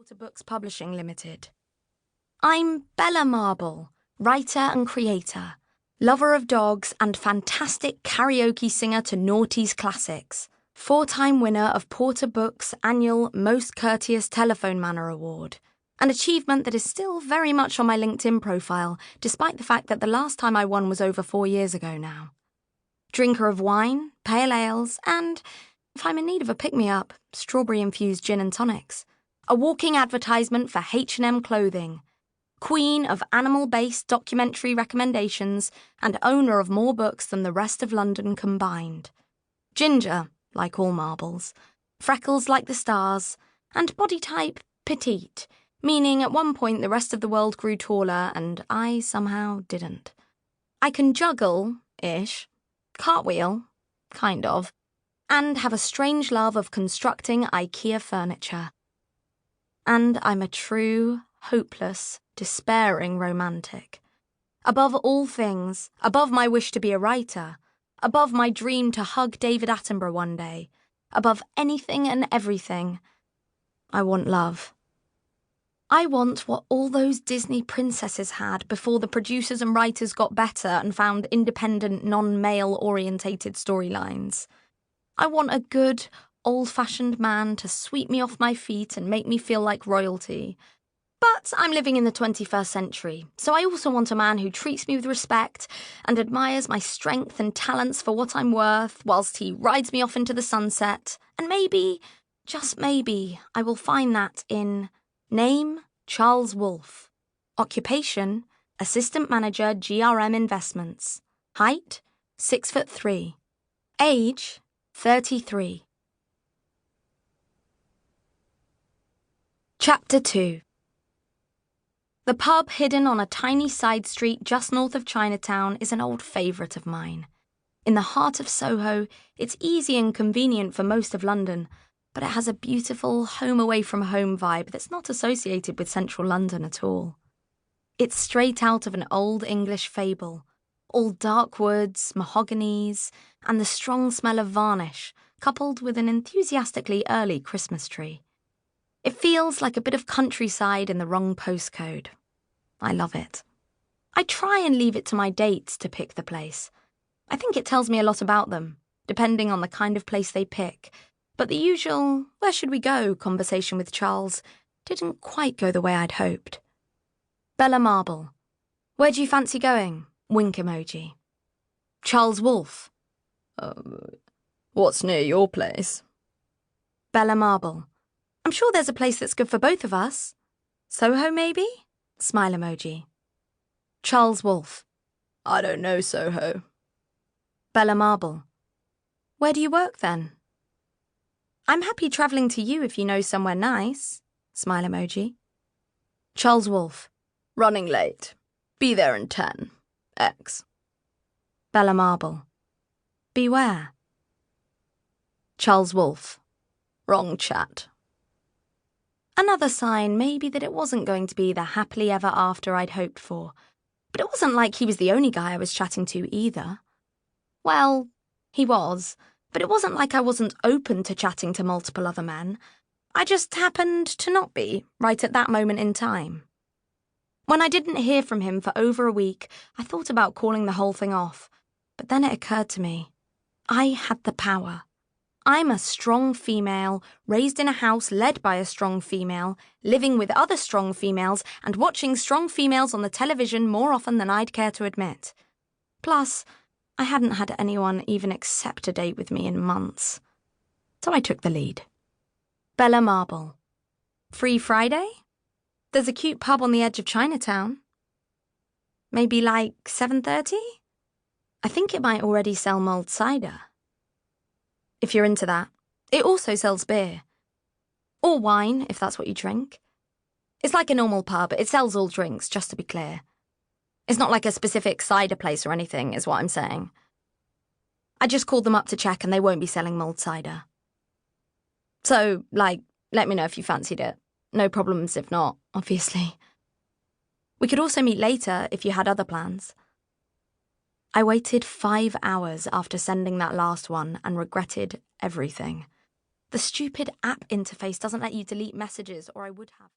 Porter Books Publishing Limited. I'm Bella Marble, writer and creator, lover of dogs and fantastic karaoke singer to noughties classics, 4-time winner of Porter Books' annual Most Courteous Telephone Manner Award, an achievement that is still very much on my LinkedIn profile, despite the fact that the last time I won was over 4 years ago now. Drinker of wine, pale ales, and, if I'm in need of a pick-me-up, strawberry-infused gin and tonics. A walking advertisement for H&M clothing. Queen of animal-based documentary recommendations and owner of more books than the rest of London combined. Ginger, like all marbles. Freckles like the stars. And body type petite, meaning at one point the rest of the world grew taller and I somehow didn't. I can juggle-ish, cartwheel, kind of, and have a strange love of constructing IKEA furniture. And I'm a true, hopeless, despairing romantic. Above all things, above my wish to be a writer, above my dream to hug David Attenborough one day, above anything and everything, I want love. I want what all those Disney princesses had before the producers and writers got better and found independent, non-male-orientated storylines. I want a good, old-fashioned man to sweep me off my feet and make me feel like royalty. But I'm living in the 21st century, so I also want a man who treats me with respect and admires my strength and talents for what I'm worth, whilst he rides me off into the sunset. And maybe, just maybe, I will find that in name, Charles Wolfe. Occupation, assistant manager, GRM Investments. Height, 6'3". Age, 33. Chapter 2. The pub hidden on a tiny side street just north of Chinatown is an old favourite of mine. In the heart of Soho, it's easy and convenient for most of London, but it has a beautiful home-away-from-home vibe that's not associated with central London at all. It's straight out of an old English fable, all dark woods, mahoganies, and the strong smell of varnish, coupled with an enthusiastically early Christmas tree. It feels like a bit of countryside in the wrong postcode. I love it. I try and leave it to my dates to pick the place. I think it tells me a lot about them, depending on the kind of place they pick, but the usual, where should we go, conversation with Charles didn't quite go the way I'd hoped. Bella Marble. Where do you fancy going? Wink emoji. Charles Wolfe. What's near your place? Bella Marble. I'm sure there's a place that's good for both of us. Soho, maybe? Smile emoji. Charles Wolfe. I don't know Soho. Bella Marble. Where do you work then? I'm happy travelling to you if you know somewhere nice. Smile emoji. Charles Wolfe. Running late. Be there in 10. X. Bella Marble. Beware. Charles Wolfe. Wrong chat. Another sign maybe that it wasn't going to be the happily ever after I'd hoped for. But it wasn't like he was the only guy I was chatting to either. Well, he was, but it wasn't like I wasn't open to chatting to multiple other men. I just happened to not be, right at that moment in time. When I didn't hear from him for over a week, I thought about calling the whole thing off. But then it occurred to me. I had the power. I'm a strong female, raised in a house led by a strong female, living with other strong females, and watching strong females on the television more often than I'd care to admit. Plus, I hadn't had anyone even accept a date with me in months. So I took the lead. Bella Marble. Free Friday? There's a cute pub on the edge of Chinatown. Maybe like 7:30? I think it might already sell mulled cider. If you're into that. It also sells beer. Or wine, if that's what you drink. It's like a normal pub. It sells all drinks, just to be clear. It's not like a specific cider place or anything, is what I'm saying. I just called them up to check and they won't be selling mulled cider. So, let me know if you fancied it. No problems if not, obviously. We could also meet later if you had other plans. I waited 5 hours after sending that last one and regretted everything. The stupid app interface doesn't let you delete messages, or I would have.